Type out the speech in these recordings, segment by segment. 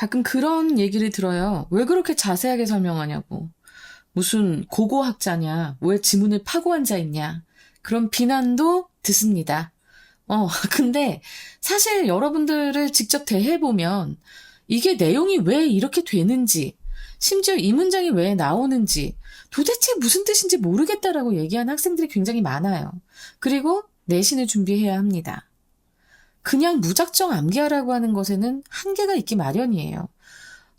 가끔 그런 얘기를 들어요. 왜 그렇게 자세하게 설명하냐고. 무슨 고고학자냐. 왜 지문을 파고 앉아있냐. 그런 비난도 듣습니다. 근데 사실 여러분들을 직접 대해보면 이게 내용이 왜 이렇게 되는지, 심지어 이 문장이 왜 나오는지, 도대체 무슨 뜻인지 모르겠다라고 얘기하는 학생들이 굉장히 많아요. 그리고 내신을 준비해야 합니다. 그냥 무작정 암기하라고 하는 것에는 한계가 있기 마련이에요.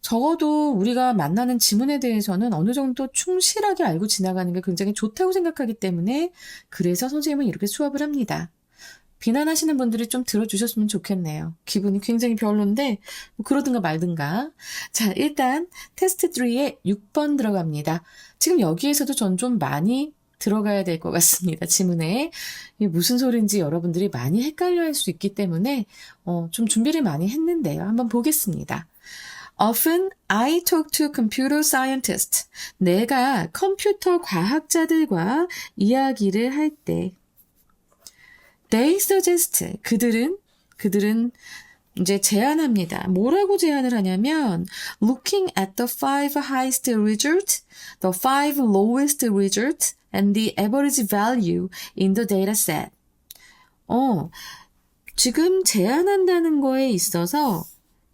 적어도 우리가 만나는 지문에 대해서는 어느 정도 충실하게 알고 지나가는 게 굉장히 좋다고 생각하기 때문에 그래서 선생님은 이렇게 수업을 합니다. 비난하시는 분들이 좀 들어주셨으면 좋겠네요. 기분이 굉장히 별론데 뭐 그러든가 말든가. 자, 일단 테스트 3에 6번 들어갑니다. 지금 여기에서도 전 좀 많이 들어가야 될 것 같습니다. 지문에. 이게 무슨 소리인지 여러분들이 많이 헷갈려 할 수 있기 때문에 좀 준비를 많이 했는데요. 한번 보겠습니다. Often I talk to computer scientists. 내가 컴퓨터 과학자들과 이야기를 할 때 They suggest. 그들은 이제 제안합니다. 뭐라고 제안을 하냐면 looking at the 5 highest results, the 5 lowest results, and the average value in the data set. 지금 제안한다는 거에 있어서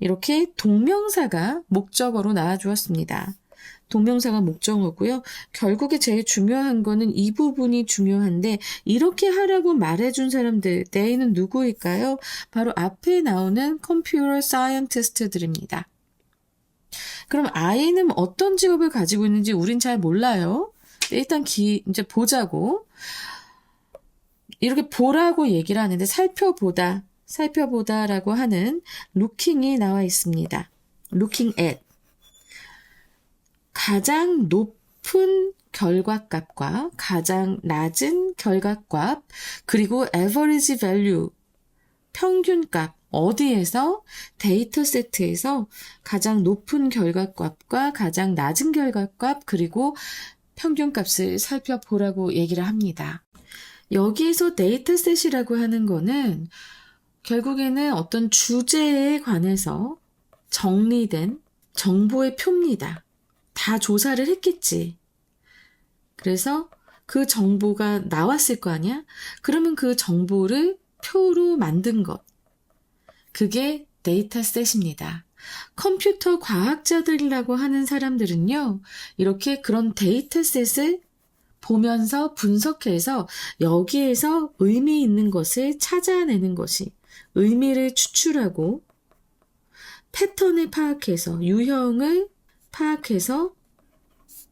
이렇게 동명사가 목적어로 나와주었습니다. 동명사가 목적어고요. 결국에 제일 중요한 거는 이 부분이 중요한데 이렇게 하라고 말해준 사람들, they는 누구일까요? 바로 앞에 나오는 컴퓨터 사이언티스트들입니다. 그럼 I는 어떤 직업을 가지고 있는지 우린 잘 몰라요. 일단 이제 보자고. 이렇게 보라고 얘기를 하는데 살펴보다라고 하는 looking이 나와 있습니다. looking at. 가장 높은 결과값과 가장 낮은 결과값, 그리고 average value, 평균값, 어디에서? 데이터 세트에서 가장 높은 결과값과 가장 낮은 결과값, 그리고 평균값을 살펴보라고 얘기를 합니다. 여기에서 데이터셋이라고 하는 거는 결국에는 어떤 주제에 관해서 정리된 정보의 표입니다. 다 조사를 했겠지. 그래서 그 정보가 나왔을 거 아니야? 그러면 그 정보를 표로 만든 것. 그게 데이터셋입니다. 컴퓨터 과학자들이라고 하는 사람들은요, 이렇게 그런 데이터셋을 보면서 분석해서 여기에서 의미 있는 것을 찾아내는 것이, 의미를 추출하고 패턴을 파악해서, 유형을 파악해서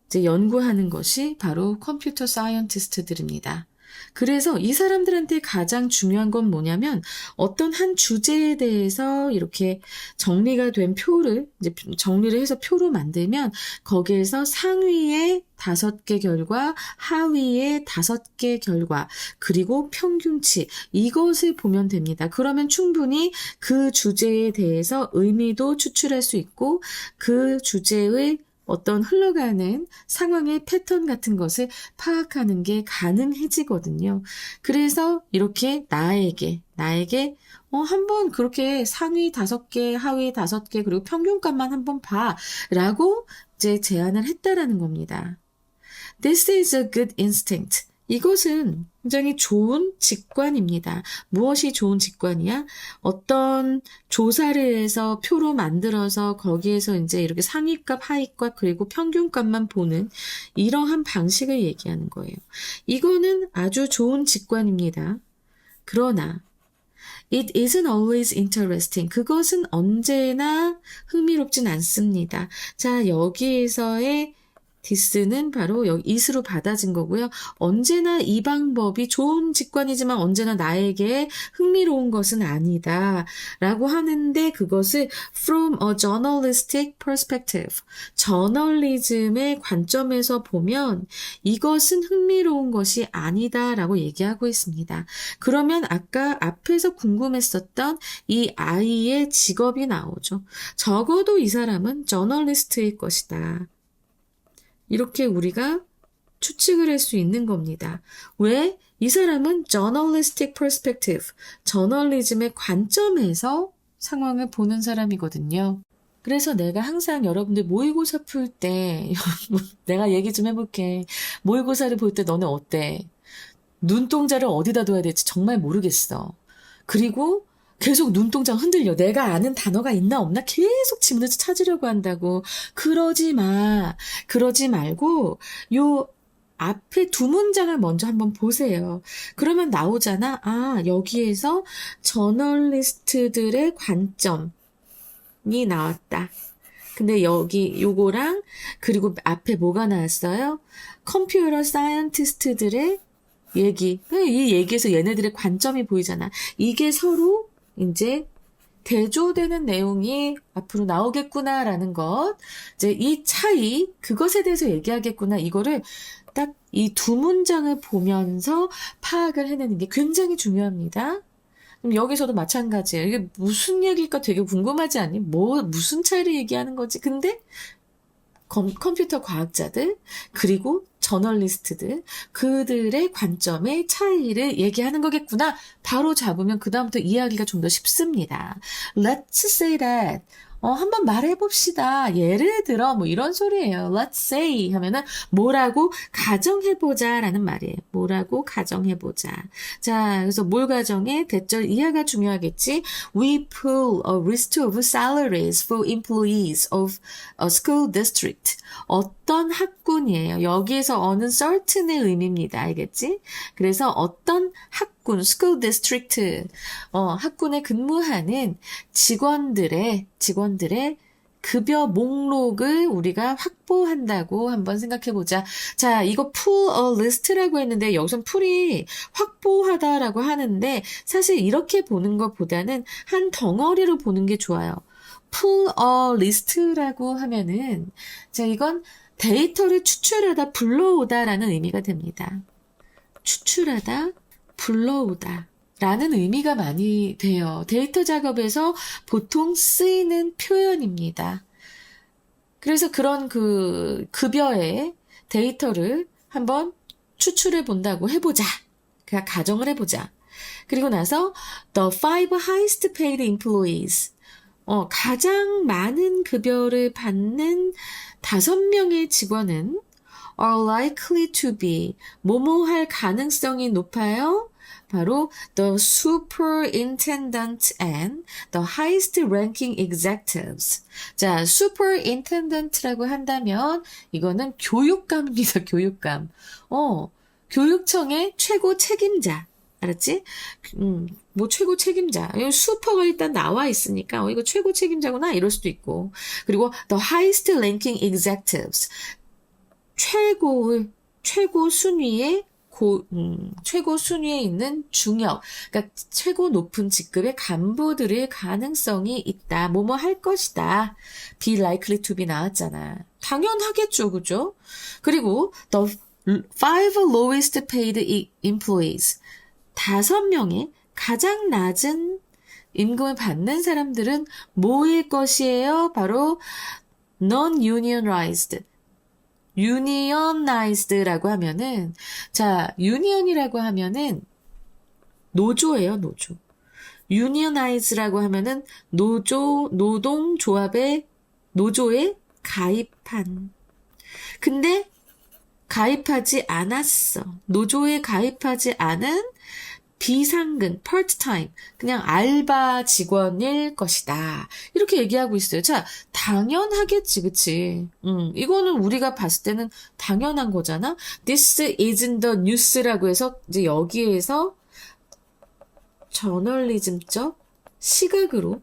이제 연구하는 것이 바로 컴퓨터 사이언티스트들입니다. 그래서 이 사람들한테 가장 중요한 건 뭐냐면 어떤 한 주제에 대해서 이렇게 정리가 된 표를 이제 정리를 해서 표로 만들면 거기에서 상위의 5개 결과, 하위의 5개 결과, 그리고 평균치, 이것을 보면 됩니다. 그러면 충분히 그 주제에 대해서 의미도 추출할 수 있고 그 주제의 어떤 흘러가는 상황의 패턴 같은 것을 파악하는 게 가능해지거든요. 그래서 이렇게 나에게 한번 그렇게 상위 5개, 하위 5개, 그리고 평균값만 한번 봐 라고 이제 제안을 했다라는 겁니다. This is a good instinct. 이것은 굉장히 좋은 직관입니다. 무엇이 좋은 직관이야? 어떤 조사를 해서 표로 만들어서 거기에서 이제 이렇게 상위값, 하위값, 그리고 평균값만 보는 이러한 방식을 얘기하는 거예요. 이거는 아주 좋은 직관입니다. 그러나 It isn't always interesting. 그것은 언제나 흥미롭진 않습니다. 자, 여기에서의 this는 바로 여기 is로 받아진 거고요. 언제나 이 방법이 좋은 직관이지만 언제나 나에게 흥미로운 것은 아니다 라고 하는데 그것을 from a journalistic perspective, 저널리즘의 관점에서 보면 이것은 흥미로운 것이 아니다 라고 얘기하고 있습니다. 그러면 아까 앞에서 궁금했었던 이 아이의 직업이 나오죠. 적어도 이 사람은 저널리스트일 것이다. 이렇게 우리가 추측을 할 수 있는 겁니다. 왜? 이 사람은 journalistic perspective, 저널리즘의 관점에서 상황을 보는 사람이거든요. 그래서 내가 항상 여러분들 모의고사 풀 때, 내가 얘기 좀 해볼게. 모의고사를 볼 때 너네 어때? 눈동자를 어디다 둬야 될지 정말 모르겠어. 그리고 계속 눈동자 흔들려. 내가 아는 단어가 있나 없나 계속 지문에서 찾으려고 한다고. 그러지 마. 그러지 말고 요 앞에 두 문장을 먼저 한번 보세요. 그러면 나오잖아. 아, 여기에서 저널리스트들의 관점이 나왔다. 근데 여기 요거랑 그리고 앞에 뭐가 나왔어요? 컴퓨터 사이언티스트들의 얘기. 이 얘기에서 얘네들의 관점이 보이잖아. 이게 서로 이제 대조되는 내용이 앞으로 나오겠구나라는 것. 이제 이 차이, 그것에 대해서 얘기하겠구나. 이거를 딱 이 두 문장을 보면서 파악을 해내는 게 굉장히 중요합니다. 그럼 여기서도 마찬가지예요. 이게 무슨 얘기일까 되게 궁금하지 않니? 무슨 차이를 얘기하는 거지? 근데 컴퓨터 과학자들, 그리고 저널리스트들, 그들의 관점의 차이를 얘기하는 거겠구나. 바로 잡으면 그다음부터 이해하기가 좀 더 쉽습니다. Let's say that. 한번 말해봅시다. 예를 들어, 뭐 이런 소리예요. Let's say 하면은 뭐라고 가정해보자 라는 말이에요. 뭐라고 가정해보자. 자, 그래서 뭘 가정해? 대절 이하가 중요하겠지. We pull a list of salaries for employees of a school district. 어떤 학군이에요. 여기에서 어는 certain의 의미입니다. 알겠지? 그래서 어떤 학군, school district, 학군에 근무하는 직원들의 급여 목록을 우리가 확보한다고 한번 생각해보자. 자, 이거 pull a list라고 했는데 여기선 pull이 확보하다라고 하는데 사실 이렇게 보는 것보다는 한 덩어리로 보는 게 좋아요. pull a list라고 하면은 자, 이건 데이터를 추출하다, 불러오다라는 의미가 됩니다. 추출하다, 불러오다. 라는 의미가 많이 돼요. 데이터 작업에서 보통 쓰이는 표현입니다. 그래서 그런 그 급여의 데이터를 한번 추출해 본다고 해보자. 그냥 가정을 해보자. 그리고 나서 the five highest paid employees. 가장 많은 급여를 받는 5명의 직원은 are likely to be 뭐뭐 할 가능성이 높아요. 바로 the superintendent and the highest ranking executives. 자, superintendent라고 한다면 이거는 교육감입니다. 교육감. 교육청의 최고 책임자. 알았지? 뭐 최고 책임자. 이거 슈퍼가 일단 나와 있으니까 이거 최고 책임자구나 이럴 수도 있고. 그리고 the highest ranking executives. 최고 순위의 최고 순위에 있는 중역, 그러니까 최고 높은 직급의 간부들의 가능성이 있다. 뭐뭐 할 것이다. be likely to be 나왔잖아. 당연하겠죠, 그죠? 그리고 the five lowest paid employees. 5명의 가장 낮은 임금을 받는 사람들은 뭐일 것이에요? 바로 non-unionized. unionized라고 하면은 자, union이라고 하면은 노조예요, 노조. unionize라고 하면은 노동조합의 노조에 가입한. 근데 가입하지 않았어. 노조에 가입하지 않은 비상근, part-time, 그냥 알바 직원일 것이다. 이렇게 얘기하고 있어요. 자, 당연하겠지, 그치? 이거는 우리가 봤을 때는 당연한 거잖아? This is in the news라고 해서 이제 여기에서 저널리즘적 시각으로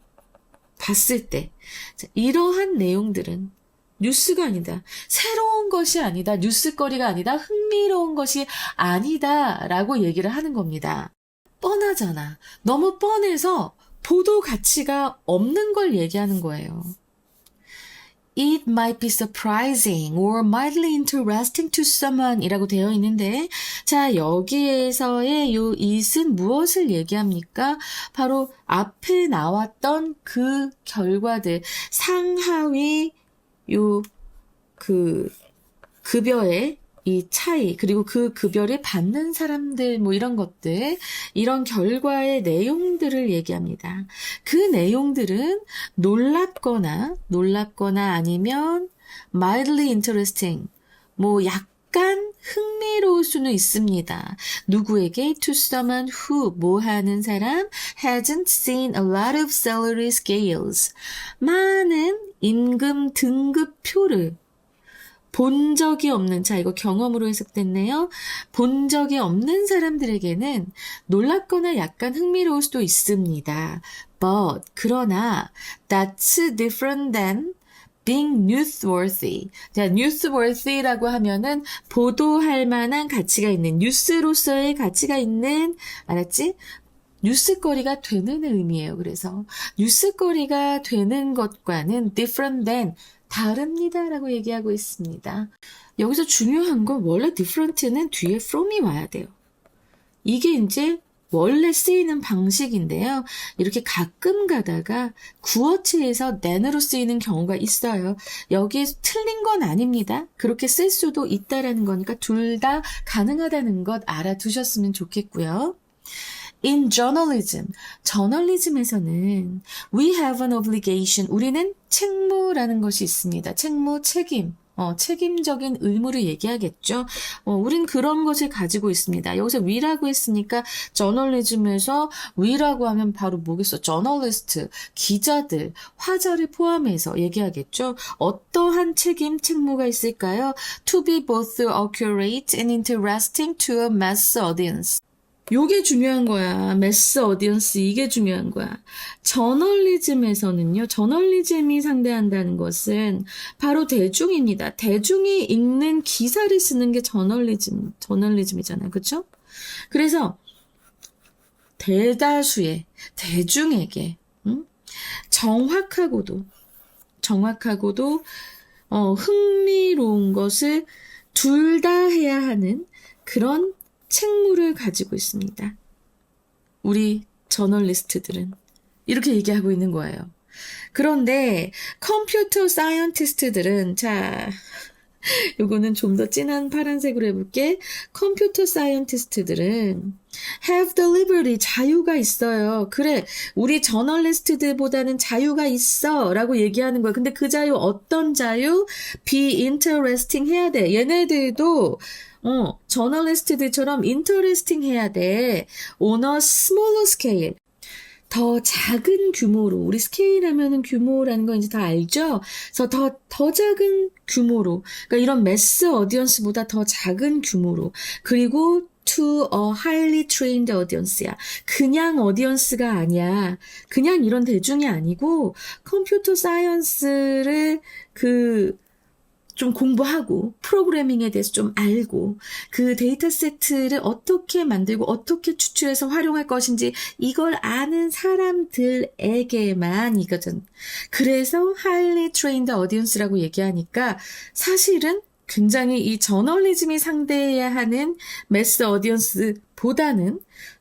봤을 때 자, 이러한 내용들은 뉴스가 아니다. 새로운 것이 아니다. 뉴스거리가 아니다. 흥미로운 것이 아니다. 라고 얘기를 하는 겁니다. 뻔하잖아. 너무 뻔해서 보도 가치가 없는 걸 얘기하는 거예요. It might be surprising or mildly interesting to someone 이라고 되어 있는데 자, 여기에서의 요 it은 무엇을 얘기합니까? 바로 앞에 나왔던 그 결과들, 상하위 급여의 이 차이, 그리고 그 급여를 받는 사람들, 뭐 이런 것들, 이런 결과의 내용들을 얘기합니다. 그 내용들은 놀랍거나 아니면 mildly interesting, 뭐 약간 흥미로울 수는 있습니다. 누구에게? To someone who, 뭐 하는 사람? Hasn't seen a lot of salary scales. 많은 임금 등급표를 본 적이 없는, 자, 이거 경험으로 해석됐네요. 본 적이 없는 사람들에게는 놀랍거나 약간 흥미로울 수도 있습니다. But, 그러나, that's different than being newsworthy. 자, newsworthy라고 하면은 보도할 만한 가치가 있는, 뉴스로서의 가치가 있는, 알았지? 뉴스거리가 되는 의미예요. 그래서 뉴스거리가 되는 것과는 different than, 다릅니다라고 얘기하고 있습니다. 여기서 중요한 건 원래 different는 뒤에 from이 와야 돼요. 이게 이제 원래 쓰이는 방식인데요. 이렇게 가끔 가다가 구어체에서 than으로 쓰이는 경우가 있어요. 여기에 틀린 건 아닙니다. 그렇게 쓸 수도 있다라는 거니까 둘 다 가능하다는 것 알아두셨으면 좋겠고요. In journalism, 저널리즘에서는 we have an obligation, 우리는 책무라는 것이 있습니다. 책무, 책임, 책임적인 의무를 얘기하겠죠. 우린 그런 것을 가지고 있습니다. 여기서 we라고 했으니까 저널리즘에서 we라고 하면 바로 뭐겠어? 저널리스트, 기자들, 화자를 포함해서 얘기하겠죠. 어떠한 책임, 책무가 있을까요? To be both accurate and interesting to a mass audience. 요게 중요한 거야. 매스 어디언스, 이게 중요한 거야. 저널리즘에서는요, 저널리즘이 상대한다는 것은 바로 대중입니다. 대중이 읽는 기사를 쓰는 게 저널리즘이잖아요. 그쵸? 그래서 대다수의 대중에게 정확하고도 흥미로운 것을 둘 다 해야 하는 그런 책무를 가지고 있습니다. 우리 저널리스트들은 이렇게 얘기하고 있는 거예요. 그런데 컴퓨터 사이언티스트들은, 자, 요거는 좀 더 진한 파란색으로 해볼게. 컴퓨터 사이언티스트들은 have the liberty, 자유가 있어요. 그래, 우리 저널리스트들보다는 자유가 있어 라고 얘기하는 거야. 근데 그 자유, 어떤 자유? be interesting 해야 돼. 얘네들도 저널리스트들처럼 interesting 해야 돼. on a smaller scale. 더 작은 규모로, 우리 스케일 하면은 규모라는 거 이제 다 알죠? 그래서 더 작은 규모로, 그러니까 이런 매스 어디언스보다 더 작은 규모로, 그리고 to a highly trained audience야. 그냥 어디언스가 아니야. 그냥 이런 대중이 아니고, 컴퓨터 사이언스를 좀 공부하고 프로그래밍에 대해서 좀 알고 그 데이터 세트를 어떻게 만들고 어떻게 추출해서 활용할 것인지 이걸 아는 사람들에게만 이거든. 그래서 highly trained audience라고 얘기하니까 사실은 굉장히 이 저널리즘이 상대해야 하는 매스 어디언스보다는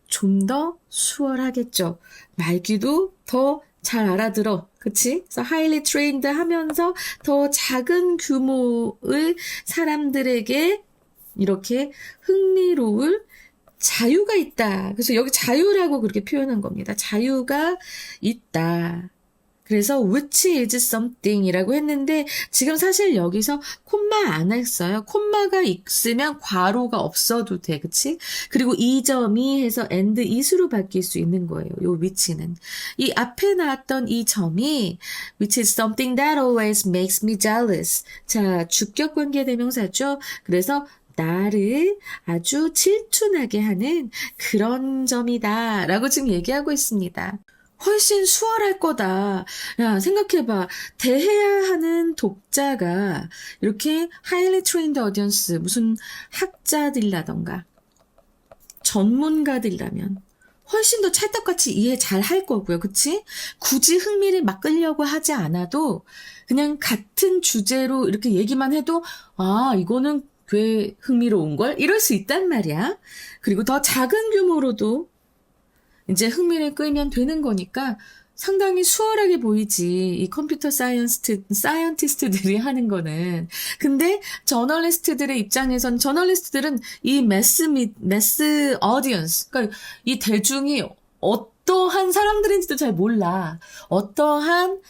좀 더 수월하겠죠. 말귀도 더 잘 알아들어. 그치? 그래서 highly trained 하면서 더 작은 규모의 사람들에게 이렇게 흥미로울 자유가 있다. 그래서 여기 자유라고 그렇게 표현한 겁니다. 자유가 있다. 그래서 which is something 이라고 했는데 지금 사실 여기서 콤마 안 했어요. 콤마가 있으면 괄호가 없어도 돼. 그치? 그리고 이 점이 해서 and is로 바뀔 수 있는 거예요. 요 which는. 이 앞에 나왔던 이 점이 which is something that always makes me jealous. 자, 주격관계 대명사죠. 그래서 나를 아주 질투나게 하는 그런 점이다 라고 지금 얘기하고 있습니다. 훨씬 수월할 거다. 야, 생각해봐. 대해야 하는 독자가 이렇게 highly trained audience, 무슨 학자들이라던가 전문가들이라면 훨씬 더 찰떡같이 이해 잘 할 거고요. 그치? 굳이 흥미를 막 끌려고 하지 않아도 그냥 같은 주제로 이렇게 얘기만 해도 아, 이거는 꽤 흥미로운걸? 이럴 수 있단 말이야. 그리고 더 작은 규모로도 이제 흥미를 끌면 되는 거니까 상당히 수월하게 보이지. 이 컴퓨터 사이언티스트들이 하는 거는. 근데 저널리스트들의 입장에선 저널리스트들은 이 매스 어디언스, 그러니까 이 대중이 어떠한 사람들인지도 잘 몰라. 어떠한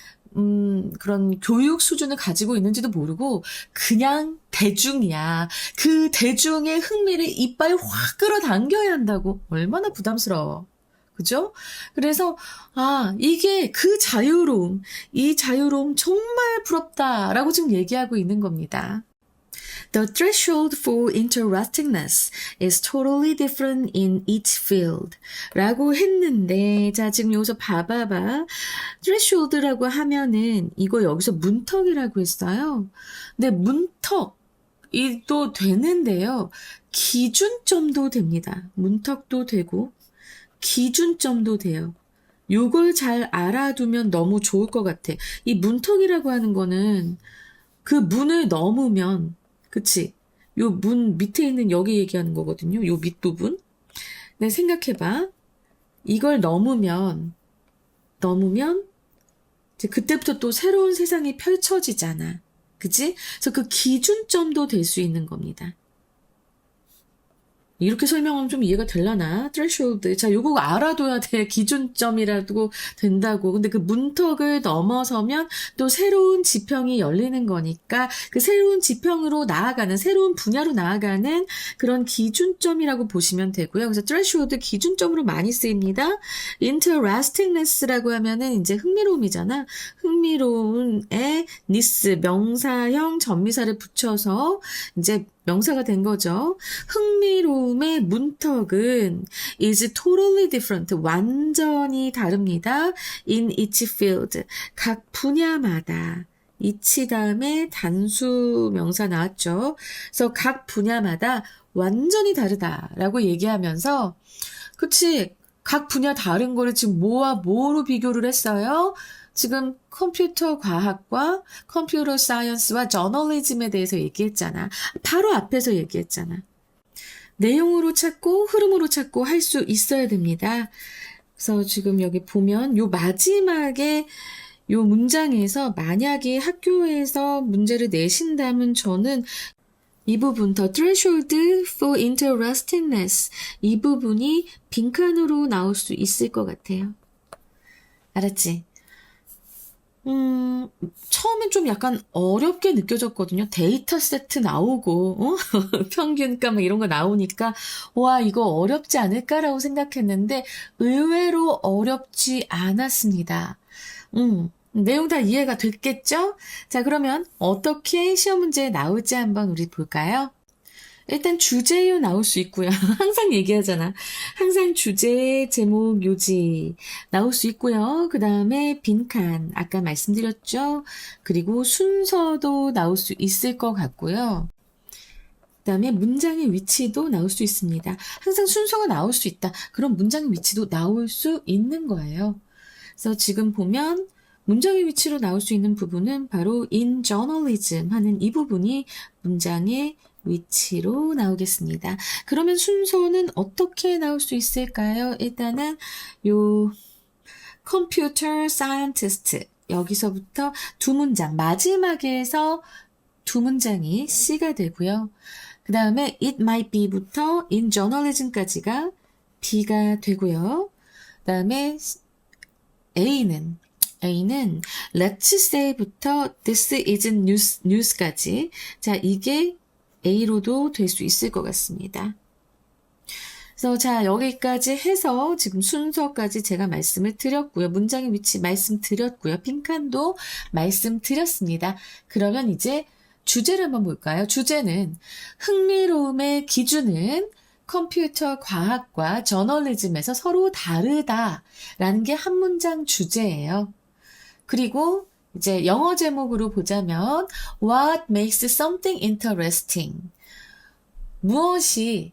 그런 교육 수준을 가지고 있는지도 모르고 그냥 대중이야. 그 대중의 흥미를 이빨 확 끌어당겨야 한다고. 얼마나 부담스러워. 그죠? 그래서, 이게 그 자유로움, 이 자유로움 정말 부럽다라고 지금 얘기하고 있는 겁니다. The threshold for interestingness is totally different in each field. 라고 했는데, 자, 지금 여기서 봐봐봐. threshold라고 하면은, 이거 여기서 문턱이라고 했어요. 근데 문턱이 또 되는데요. 기준점도 됩니다. 문턱도 되고, 기준점도 돼요. 요걸 잘 알아두면 너무 좋을 것 같아. 이 문턱이라고 하는 거는 그 문을 넘으면, 그치? 요 문 밑에 있는 여기 얘기하는 거거든요. 요 밑부분. 네, 생각해봐. 이걸 넘으면, 이제 그때부터 또 새로운 세상이 펼쳐지잖아. 그치? 그래서 그 기준점도 될 수 있는 겁니다. 이렇게 설명하면 좀 이해가 되려나? threshold. 자, 요거 알아둬야 돼. 기준점이라도 된다고. 근데 그 문턱을 넘어서면 또 새로운 지평이 열리는 거니까 그 새로운 지평으로 나아가는, 새로운 분야로 나아가는 그런 기준점이라고 보시면 되고요. 그래서 threshold 기준점으로 많이 쓰입니다. interestingness라고 하면은 이제 흥미로움이잖아. 흥미로움에 ness, 명사형 전미사를 붙여서 이제 명사가 된 거죠. 흥미로움의 문턱은 is totally different. 완전히 다릅니다. in each field. 각 분야마다. each 다음에 단수 명사 나왔죠. 그래서 각 분야마다 완전히 다르다라고 얘기하면서 그치? 각 분야 다른 거를 지금 뭐와 뭐로 비교를 했어요? 지금 컴퓨터 과학과 컴퓨터 사이언스와 저널리즘에 대해서 얘기했잖아. 바로 앞에서 얘기했잖아. 내용으로 찾고 흐름으로 찾고 할 수 있어야 됩니다. 그래서 지금 여기 보면 요 마지막에 요 문장에서 만약에 학교에서 문제를 내신다면 저는 이 부분, the threshold for interestingness, 이 부분이 빈칸으로 나올 수 있을 것 같아요. 알았지? 처음엔 좀 약간 어렵게 느껴졌거든요. 데이터 세트 나오고, 평균가 막 이런 거 나오니까, 와, 이거 어렵지 않을까라고 생각했는데, 의외로 어렵지 않았습니다. 내용 다 이해가 됐겠죠? 자, 그러면 어떻게 시험 문제 나올지 한번 우리 볼까요? 일단 주제요 나올 수 있고요. 항상 얘기하잖아. 항상 주제, 제목, 요지 나올 수 있고요. 그 다음에 빈칸, 아까 말씀드렸죠. 그리고 순서도 나올 수 있을 것 같고요. 그 다음에 문장의 위치도 나올 수 있습니다. 항상 순서가 나올 수 있다. 그럼 문장의 위치도 나올 수 있는 거예요. 그래서 지금 보면 문장의 위치로 나올 수 있는 부분은 바로 in journalism 하는 이 부분이 문장의 위치로 나오겠습니다. 그러면 순서는 어떻게 나올 수 있을까요? 일단은 요 computer scientist 여기서부터 두 문장 마지막에서 두 문장이 C가 되고요. 그 다음에 it might be부터 in journalism까지가 B가 되고요. 그 다음에 A는 let's say부터 this isn't news까지 자 이게 A로도 될 수 있을 것 같습니다. 그래서 자 여기까지 해서 지금 순서까지 제가 말씀을 드렸고요. 문장의 위치 말씀드렸고요. 빈칸도 말씀드렸습니다. 그러면 이제 주제를 한번 볼까요? 주제는 흥미로움의 기준은 컴퓨터 과학과 저널리즘에서 서로 다르다라는 게 한 문장 주제예요. 그리고 이제 영어 제목으로 보자면 What makes something interesting? 무엇이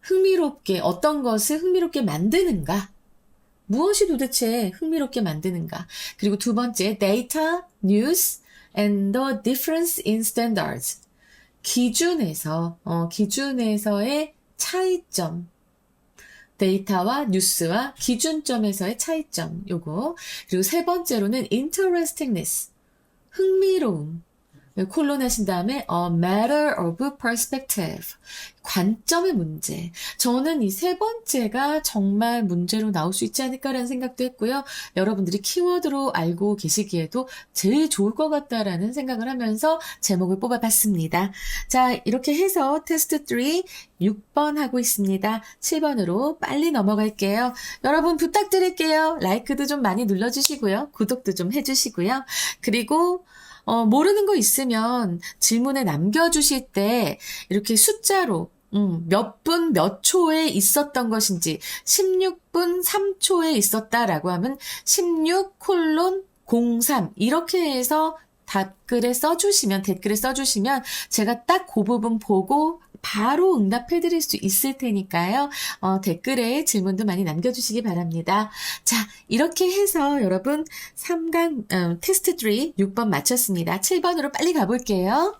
흥미롭게, 어떤 것을 흥미롭게 만드는가? 무엇이 도대체 흥미롭게 만드는가? 그리고 두 번째, data, news, and the difference in standards. 기준에서의 차이점. 데이터와 뉴스와 기준점에서의 차이점, 요거. 그리고 세 번째로는 interestingness, 흥미로움. 콜론 하신 다음에 a matter of perspective, 관점의 문제. 저는 이 세 번째가 정말 문제로 나올 수 있지 않을까라는 생각도 했고요. 여러분들이 키워드로 알고 계시기에도 제일 좋을 것 같다라는 생각을 하면서 제목을 뽑아봤습니다. 자, 이렇게 해서 테스트 3 6번 하고 있습니다. 7번으로 빨리 넘어갈게요. 여러분 부탁드릴게요. 라이크도 좀 많이 눌러주시고요. 구독도 좀 해주시고요. 그리고 모르는 거 있으면 질문에 남겨주실 때 이렇게 숫자로 몇 분 몇 초에 있었던 것인지 16분 3초에 있었다라고 하면 16:03 이렇게 해서 댓글에 써주시면 제가 딱 그 부분 보고 바로 응답해 드릴 수 있을 테니까요. 댓글에 질문도 많이 남겨주시기 바랍니다. 자, 이렇게 해서 여러분 3강 테스트 3 6번 마쳤습니다. 7번으로 빨리 가볼게요.